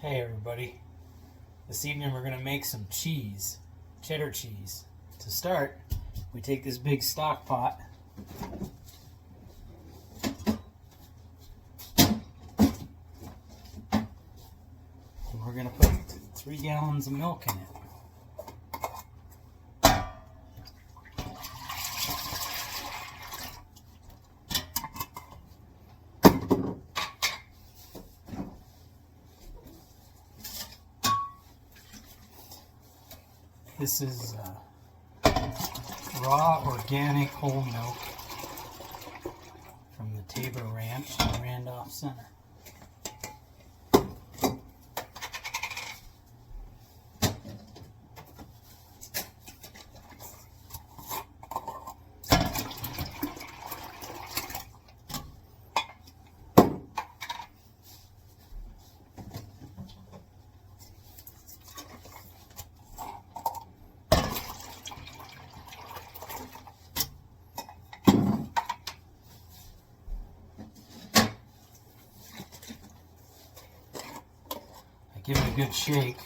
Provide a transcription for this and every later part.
Hey everybody, this evening we're going to make some cheese, cheddar cheese. To start, we take this big stock pot, and we're going to put 3 gallons of milk in it. This is raw organic whole milk from the Tabor Ranch in Randolph Center. Give it a good shake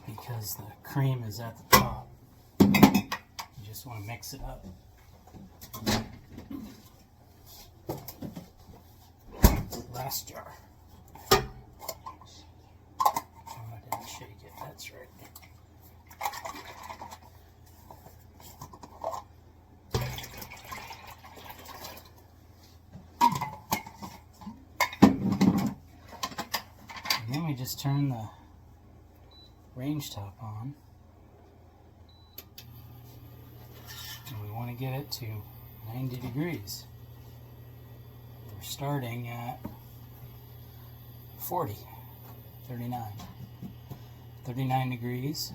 because the cream is at the top. You just want to mix it up. Last jar. Oh, I didn't shake it, that's right. And then we just turn the range top on, and we want to get it to 90 degrees. We're starting at 39 degrees.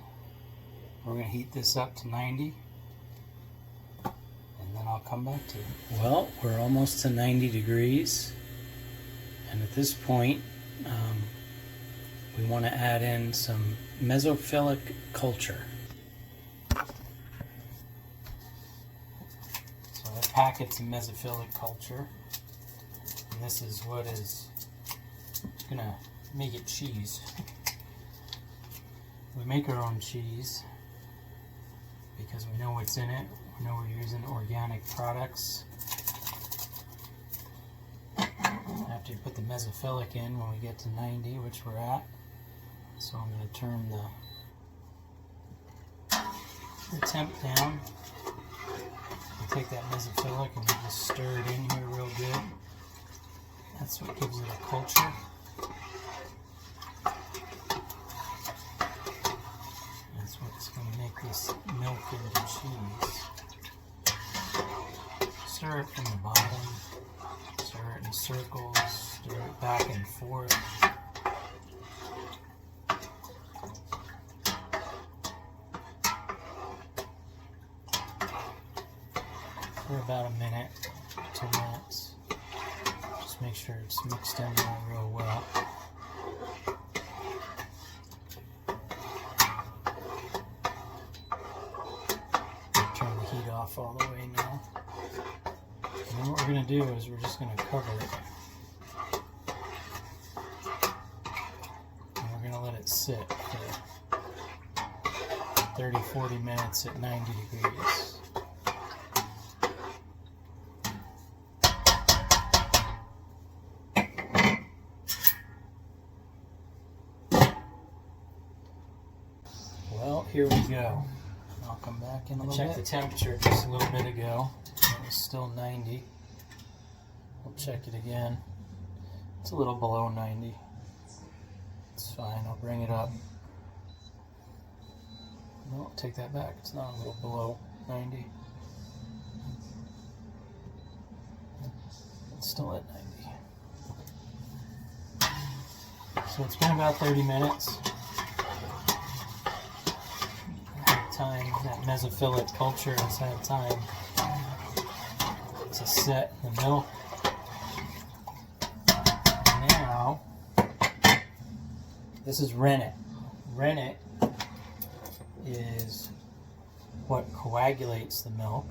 We're going to heat this up to 90, and then I'll come back to it. Well, we're almost to 90 degrees, and at this point we want to add in some Mesophilic Culture. So I have packets of Mesophilic Culture, and this is what is going to make it cheese. We make our own cheese because we know what's in it. We know we're using organic products. After you put the Mesophilic in, when we get to 90, which we're at, so I'm going to turn the temp down. You take that Mesophilic and you just stir it in here real good. That's what gives it a culture. That's what's going to make this milk into cheese. Stir it from the bottom. Stir it in circles. Stir it back and forth. For about a minute, 2 minutes. Just make sure it's mixed in there real well. Turn the heat off all the way now. And then what we're going to do is we're just going to cover it. And we're going to let it sit for 30-40 minutes at 90 degrees. Well, here we go. I'll come back in a little bit. I checked the temperature just a little bit ago. It was still 90. We'll check it again. It's a little below 90. It's fine. I'll bring it up. No, take that back. It's not a little below 90. It's still at 90. So it's been about 30 minutes. Time that Mesophilic Culture has had time to set in the milk. Now, this is rennet. Rennet is what coagulates the milk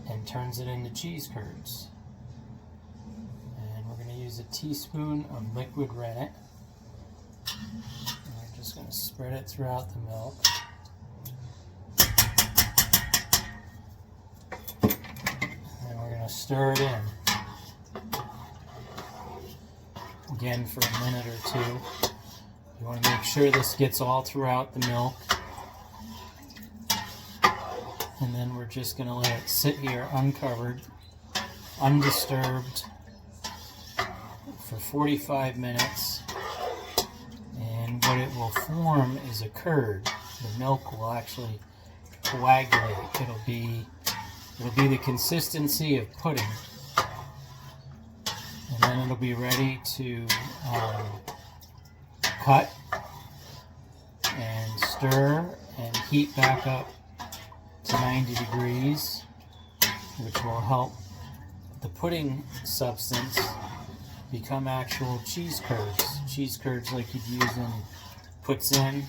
and turns it into cheese curds. And we're going to use a teaspoon of liquid rennet. And we're just going to spread it throughout the milk. And we're going to stir it in. Again for a minute or two. You want to make sure this gets all throughout the milk. And then we're just going to let it sit here uncovered, undisturbed for 45 minutes. And what it will form is a curd. The milk will actually coagulate. It'll be the consistency of pudding. And then it'll be ready to cut and stir and heat back up to 90 degrees, which will help the pudding substance become actual cheese curds. Cheese curds like you'd use in poutine.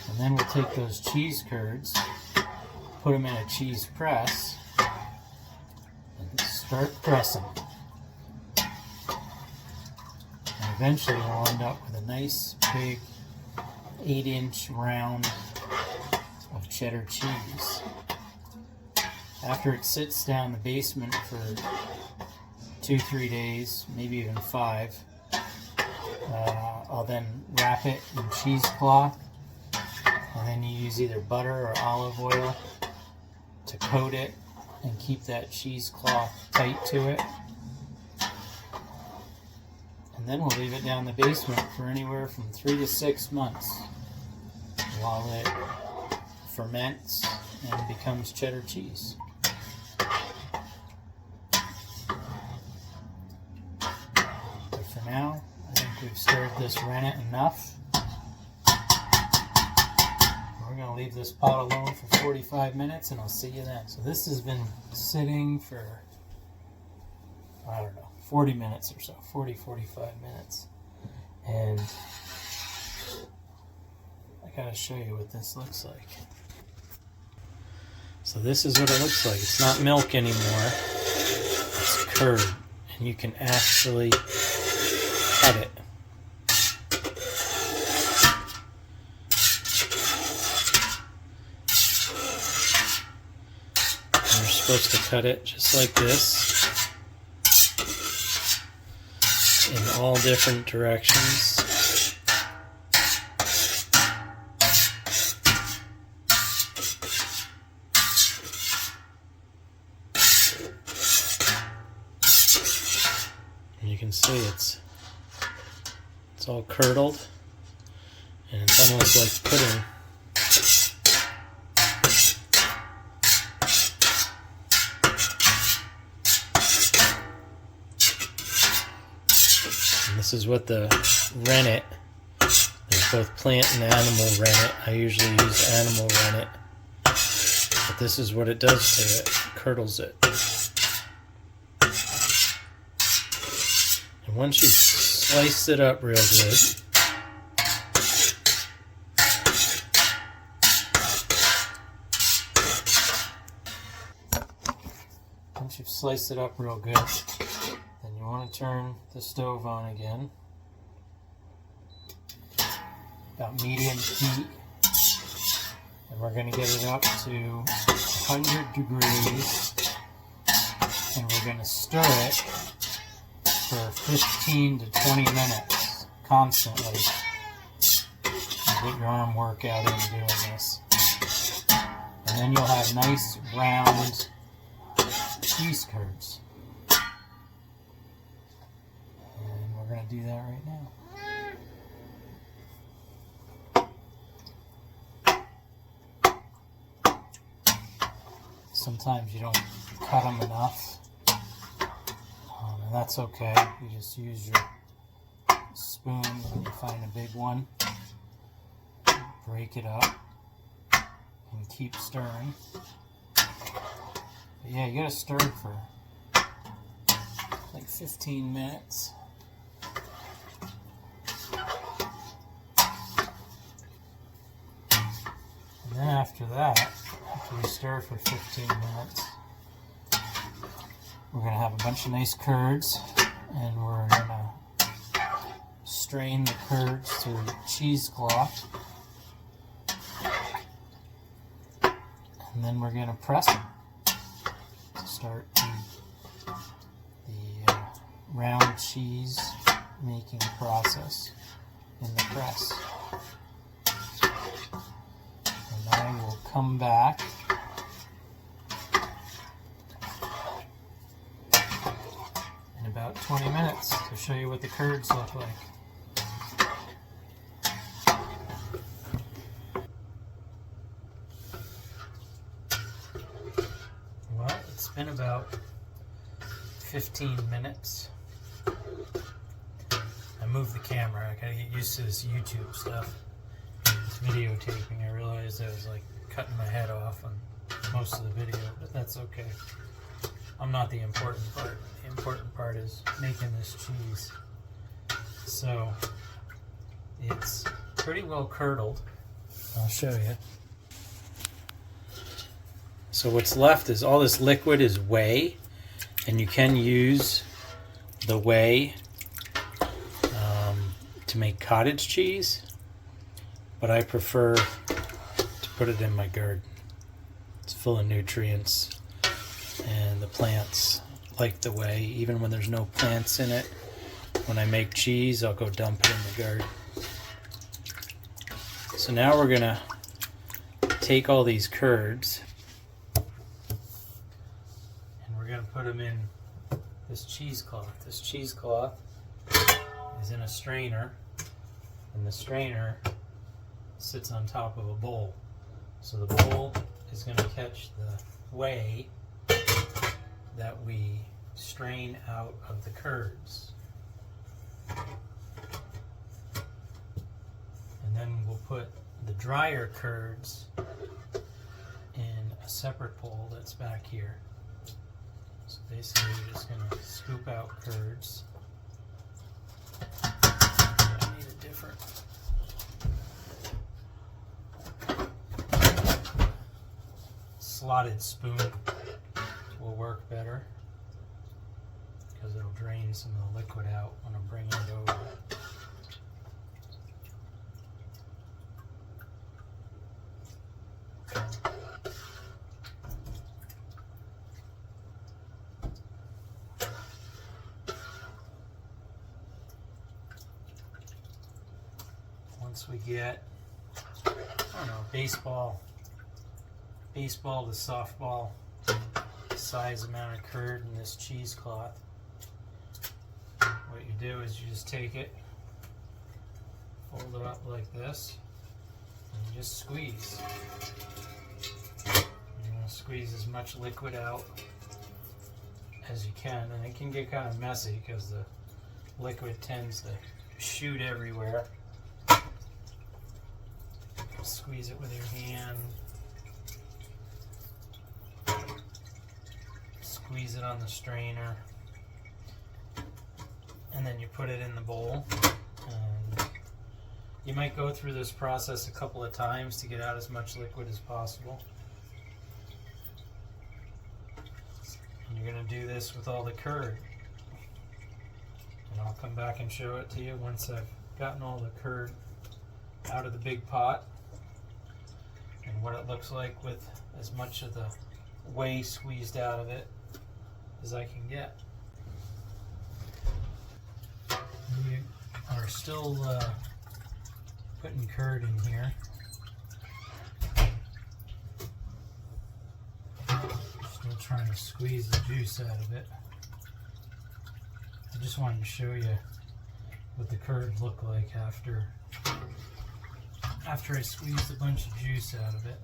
And then we'll take those cheese curds, put them in a cheese press, and start pressing. And eventually we'll end up with a nice big 8-inch round of cheddar cheese. After it sits down in the basement for 2-3 days, maybe even 5, I'll then wrap it in cheesecloth, and then you use either butter or olive oil to coat it and keep that cheesecloth tight to it. And then we'll leave it down in the basement for anywhere from 3 to 6 months while it ferments and becomes cheddar cheese. But for now, I think we've stirred this rennet enough. We're going to leave this pot alone for 45 minutes and I'll see you then. So this has been sitting for, I don't know, 40 minutes or so, 40-45 minutes. And I gotta show you what this looks like. So this is what it looks like. It's not milk anymore, it's curd. And you can actually cut it. And you're supposed to cut it just like this, in all different directions. And you can see it's all curdled, and it's almost like pudding. This is what the rennet, there's both plant and animal rennet. I usually use animal rennet, but this is what it does to it. It curdles it. And once you've sliced it up real good, then you want to turn the stove on again, about medium heat, and we're going to get it up to 100 degrees, and we're going to stir it for 15 to 20 minutes constantly. You get your arm workout in doing this, and then you'll have nice round cheese curds. And we're going to do that right now. Sometimes you don't cut them enough, and that's okay. You just use your spoon when you find a big one, break it up, and keep stirring. But yeah, you gotta stir it for like 15 minutes. And then after that, after we stir for 15 minutes, we're going to have a bunch of nice curds, and we're going to strain the curds through cheesecloth, and then we're going to press them to start the round cheese making process in the press. And I will come back in about 20 minutes to show you what the curds look like. Well, it's been about 15 minutes. I moved the camera. I gotta get used to this YouTube stuff. This videotaping. I realized I was like cutting my head off on most of the video, but that's okay. I'm not the important part. The important part is making this cheese. So it's pretty well curdled. I'll show you. So what's left is all this liquid is whey, and you can use the whey to make cottage cheese, but I prefer to put it in my garden. It's full of nutrients, and the plants like the whey. Even when there's no plants in it, when I make cheese, I'll go dump it in the garden. So now we're gonna take all these curds and we're gonna put them in this cheesecloth. This cheesecloth is in a strainer, and the strainer sits on top of a bowl. So the bowl is going to catch the whey that we strain out of the curds. And then we'll put the drier curds in a separate bowl that's back here. So basically we're just going to scoop out curds. I need a different slotted spoon will work better because it'll drain some of the liquid out when I'm bringing it over. Once we get, I don't know, baseball to softball size amount of curd in this cheesecloth, what you do is you just take it, fold it up like this, and you just squeeze. You want to squeeze as much liquid out as you can, and it can get kind of messy because the liquid tends to shoot everywhere. Squeeze it with your hand. Squeeze it on the strainer. And then you put it in the bowl. And you might go through this process a couple of times to get out as much liquid as possible. And you're going to do this with all the curd. And I'll come back and show it to you once I've gotten all the curd out of the big pot. And what it looks like with as much of the whey squeezed out of it as I can get. We are still putting curd in here. Still trying to squeeze the juice out of it. I just wanted to show you what the curds look like after I squeezed a bunch of juice out of it.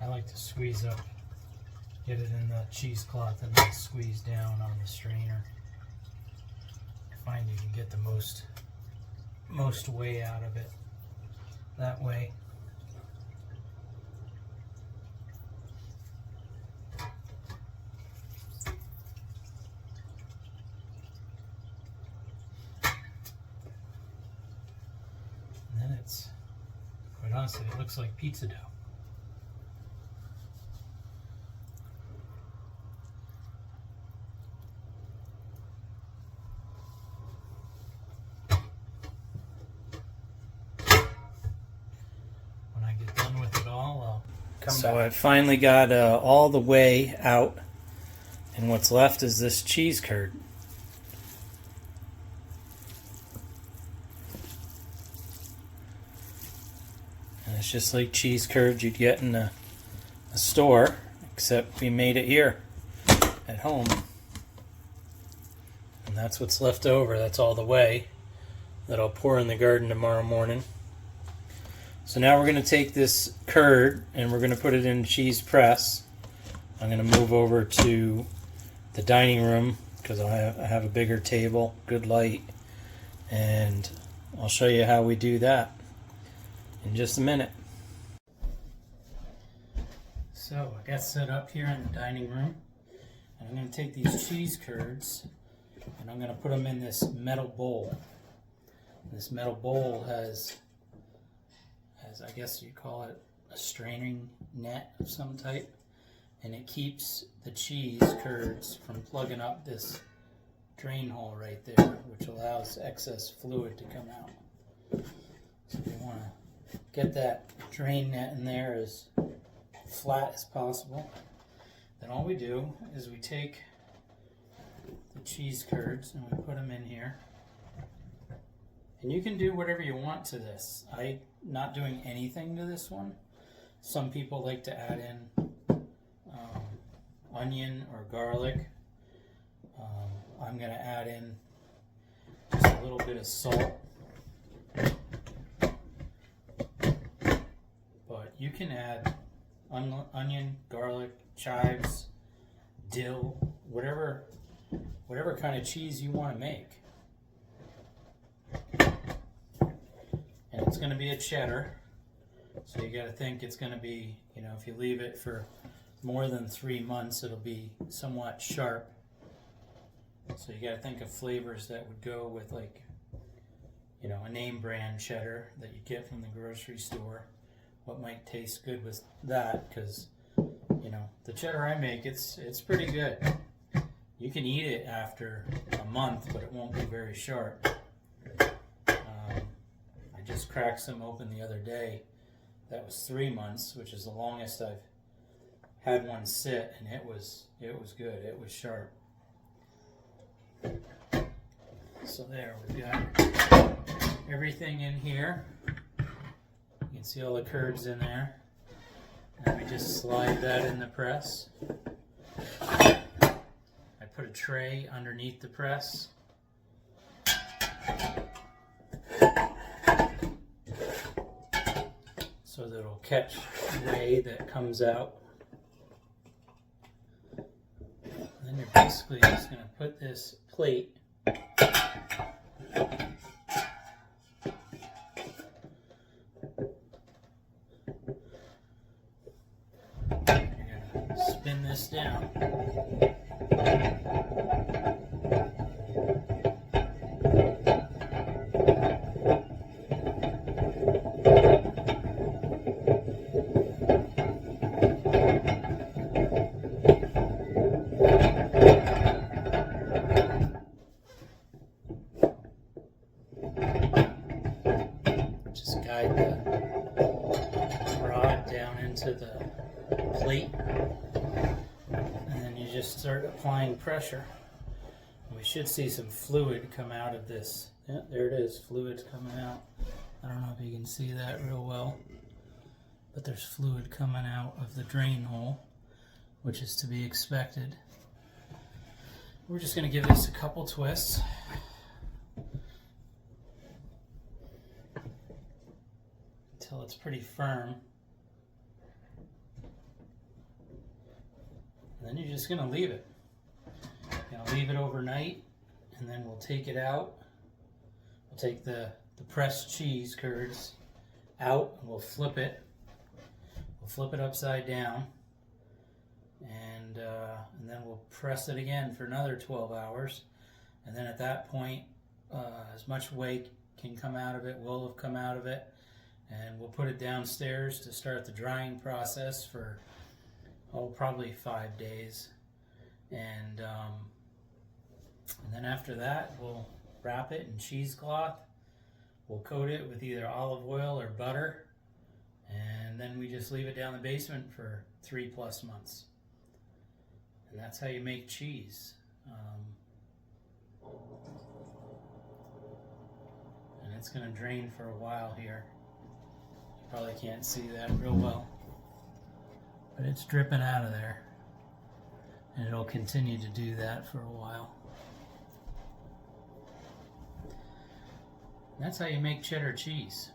I like to squeeze up, get it in the cheesecloth and then squeeze down on the strainer. I find you can get the most whey out of it that way. minutes. Quite honestly, it looks like pizza dough. When I get done with it all, I'll come back. So I finally got all the whey out, and what's left is this cheese curd. And it's just like cheese curd you'd get in a store, except we made it here at home. And that's what's left over. That's all the whey that I'll pour in the garden tomorrow morning. So now we're going to take this curd and we're going to put it in cheese press. I'm going to move over to the dining room because I have a bigger table, good light, and I'll show you how we do that in just a minute. So I got set up here in the dining room, and I'm going to take these cheese curds and I'm going to put them in this metal bowl. This metal bowl has, I guess you call it, a straining net of some type, and it keeps the cheese curds from plugging up this drain hole right there, which allows excess fluid to come out. So we want to get that drain net in there as flat as possible. Then all we do is we take the cheese curds and we put them in here. And you can do whatever you want to this. I'm not doing anything to this one. Some people like to add in onion or garlic. I'm going to add in just a little bit of salt. But you can add onion, garlic, chives, dill, whatever kind of cheese you want to make. And it's going to be a cheddar, so you got to think it's going to be, if you leave it for more than 3 months, it'll be somewhat sharp. So you got to think of flavors that would go with, like, a name brand cheddar that you get from the grocery store. What might taste good with that, because the cheddar I make, it's pretty good. You can eat it after a month, but it won't be very sharp. I just cracked some open the other day. That was 3 months, which is the longest I've had one sit, and it was good. It was sharp. So there, we've got everything in here. You can see all the curds in there. And we just slide that in the press. I put a tray underneath the press. So that it'll catch whey that comes out. And then you're basically just going to put this plate spin this down. Just guide the rod down into the plate, and then you just start applying pressure. We should see some fluid come out of this. Yeah, there it is, fluid's coming out. I don't know if you can see that real well, but there's fluid coming out of the drain hole, which is to be expected. We're just going to give this a couple twists. Until it's pretty firm. And then you're just going to leave it. You're going to leave it overnight, and then we'll take it out. We'll take the pressed cheese curds out, and we'll flip it. We'll flip it upside down, and then we'll press it again for another 12 hours. And then at that point, as much whey can come out of it will have come out of it. and we'll put it downstairs to start the drying process for probably 5 days, and then after that we'll wrap it in cheesecloth. We'll coat it with either olive oil or butter, and then we just leave it down the basement for 3+ months. And that's how you make cheese. And it's going to drain for a while here. You probably can't see that real well, but it's dripping out of there, and it'll continue to do that for a while. That's how you make cheddar cheese.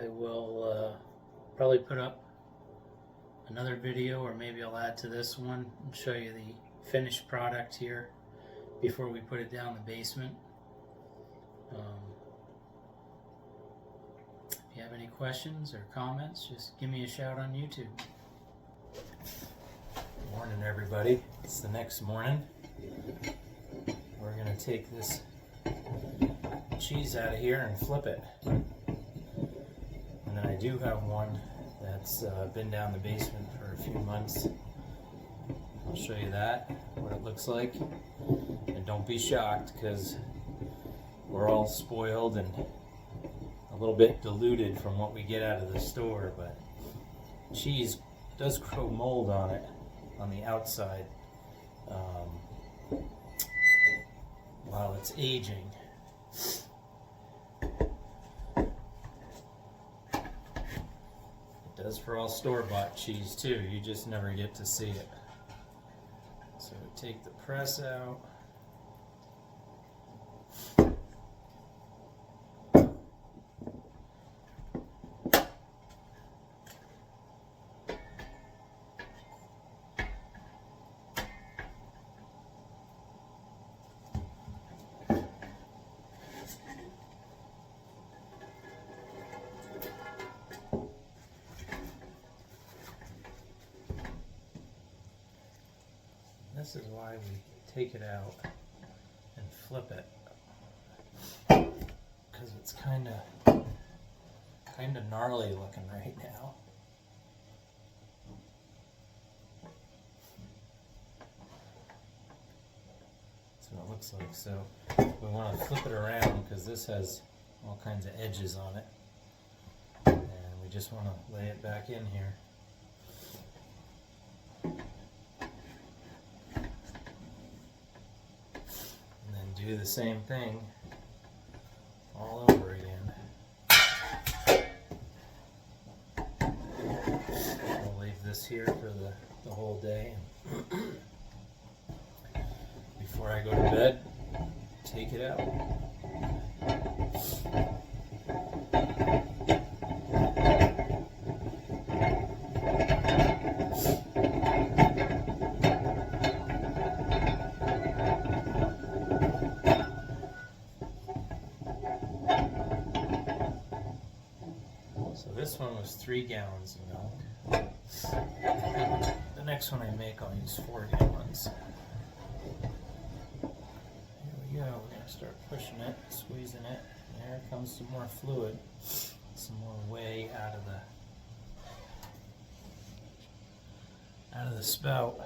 I will probably put up another video, or maybe I'll add to this one and show you the finished product here before we put it down the basement. If you have any questions or comments, just give me a shout on YouTube. Good morning, everybody. It's the next morning. We're going to take this cheese out of here and flip it. And then I do have one that's been down the basement for a few months. I'll show you that, what it looks like. And don't be shocked, because we're all spoiled and a little bit diluted from what we get out of the store, but cheese does grow mold on it, on the outside, while it's aging. It does for all store-bought cheese too, you just never get to see it. So take the press out. This is why we take it out and flip it, because it's kind of gnarly looking right now. That's what it looks like. So we want to flip it around because this has all kinds of edges on it, and we just want to lay it back in here. Do the same thing all over again. We'll leave this here for the whole day. Before I go to bed, take it out. This one was 3 gallons of milk. The next one I make, I'll use 4 gallons. Here we go. We're going to start pushing it, squeezing it. There comes some more fluid, some more whey out of the spout.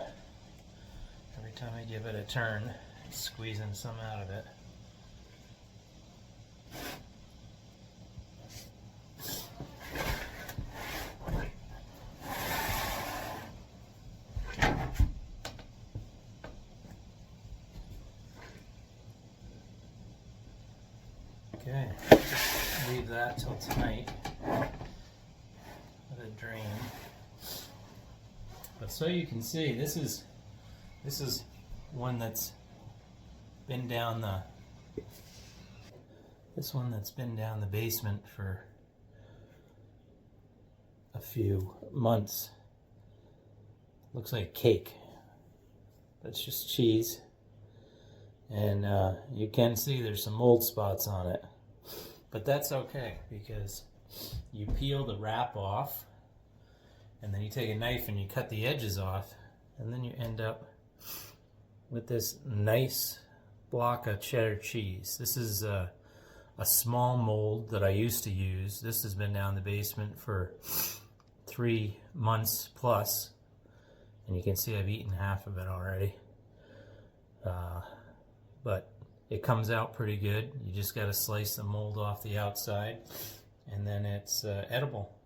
Every time I give it a turn, it's squeezing some out of it. Okay, just leave that till tonight. Let it drain. But so you can see, this is one that's been down the basement for a few months. Looks like cake. That's just cheese. And you can see there's some mold spots on it. But that's okay, because you peel the wrap off, and then you take a knife and you cut the edges off, and then you end up with this nice block of cheddar cheese. This is a a small mold that I used to use. This has been down in the basement for 3 months plus, and you can see I've eaten half of it already. But it comes out pretty good. You just got to slice the mold off the outside, and then it's edible.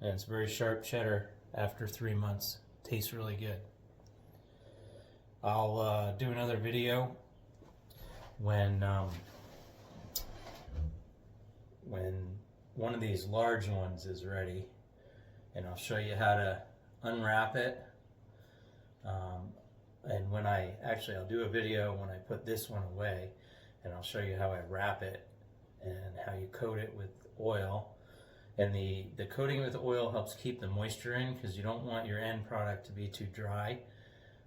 And it's very sharp cheddar after 3 months. Tastes really good. I'll do another video when one of these large ones is ready, and I'll show you how to unwrap it. And when I'll do a video when I put this one away, and I'll show you how I wrap it and how you coat it with oil. And the coating with oil helps keep the moisture in, because you don't want your end product to be too dry.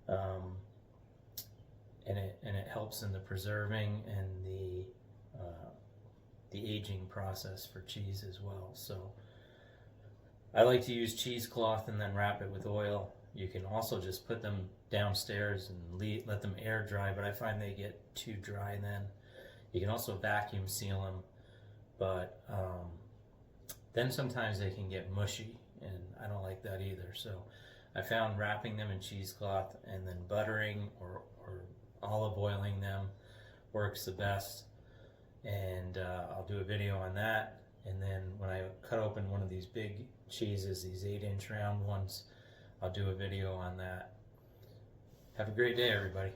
And it helps in the preserving and the aging process for cheese as well. So I like to use cheesecloth and then wrap it with oil. You can also just put them downstairs and let them air dry, but I find they get too dry then. You can also vacuum seal them, but then sometimes they can get mushy, and I don't like that either. So I found wrapping them in cheesecloth and then buttering or olive oiling them works the best. And I'll do a video on that. And then when I cut open one of these big cheeses, these 8-inch round ones, I'll do a video on that. Have a great day, everybody.